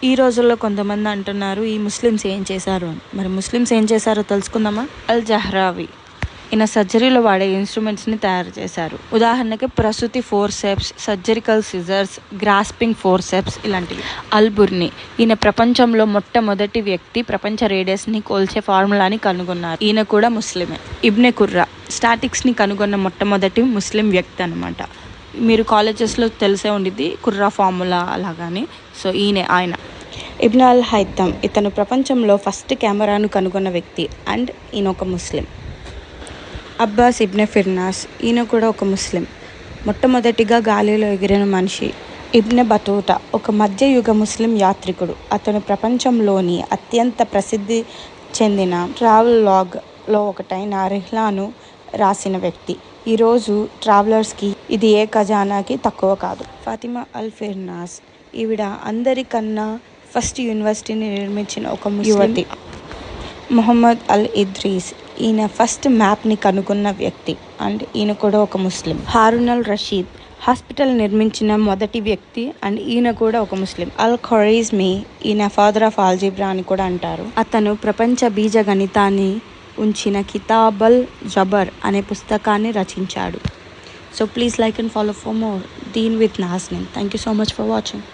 ఈ రోజుల్లో కొంతమంది అంటున్నారు ఈ ముస్లిమ్స్ ఏం చేశారు అని. మరి ముస్లిమ్స్ ఏం చేశారో తెలుసుకుందామా. అల్ జహ్రావి ఈయన సర్జరీలో వాడే ఇన్స్ట్రుమెంట్స్ని తయారు చేశారు. ఉదాహరణకి ప్రసూతి ఫోర్సెప్స్, సర్జరికల్ సిజర్స్, గ్రాస్పింగ్ ఫోర్సెప్స్ ఇలాంటివి. అల్ బుర్ని ఈయన ప్రపంచంలో మొట్టమొదటి వ్యక్తి ప్రపంచ రేడియస్ని కోల్చే ఫార్ములాని కనుగొన్నారు. ఈయన కూడా ముస్లిమే. ఇబ్నె ఖుర్రా స్టాటిక్స్ని కనుగొన్న మొట్టమొదటి ముస్లిం వ్యక్తి అనమాట. మీరు కాలేజెస్లో తెలిసే ఉండిద్ది ఖుర్రా ఫార్ములా అలాగని. సో ఆయన ఇబ్న్ అల్ హైతమ్ ఇతను ప్రపంచంలో ఫస్ట్ కెమెరాను కనుగొన్న వ్యక్తి అండ్ ఈయన ఒక ముస్లిం. అబ్బాస్ ఇబ్నె ఫిర్నాస్ ఈయన కూడా ఒక ముస్లిం. మొట్టమొదటిగా గాలిలో ఎగిరిన మనిషి. ఇబ్నె బతూతా ఒక మధ్యయుగ ముస్లిం యాత్రికుడు. అతను ప్రపంచంలోని అత్యంత ప్రసిద్ధి చెందిన ట్రావెల్ లాగ్లో ఒకటైన రిహ్లాను రాసిన వ్యక్తి. ఈరోజు ట్రావెలర్స్కి ఇది ఏ ఖజానాకి తక్కువ కాదు. ఫాతిమా అల్ ఫిర్నాస్ ఈవిడ అందరికన్నా ఫస్ట్ యూనివర్సిటీని నిర్మించిన ఒక యువతి. మొహమ్మద్ అల్ ఇద్రీస్ ఈయన ఫస్ట్ మ్యాప్ని కనుగొన్న వ్యక్తి అండ్ ఈయన కూడా ఒక ముస్లిం. హారూన్ అల్ రషీద్ హాస్పిటల్ నిర్మించిన మొదటి వ్యక్తి అండ్ ఈయన కూడా ఒక ముస్లిం. అల్ ఖురైజ్మీ ఈయన ఫాదర్ ఆఫ్ ఆల్జీబ్రా అని కూడా అంటారు. అతను ప్రపంచ బీజ గణితాన్ని ఉంచిన కితాబ్ అల్ జబర్ అనే పుస్తకాన్ని రచించాడు. So please like and follow for more. దీన్ with Nasnin. Thank you so much for watching.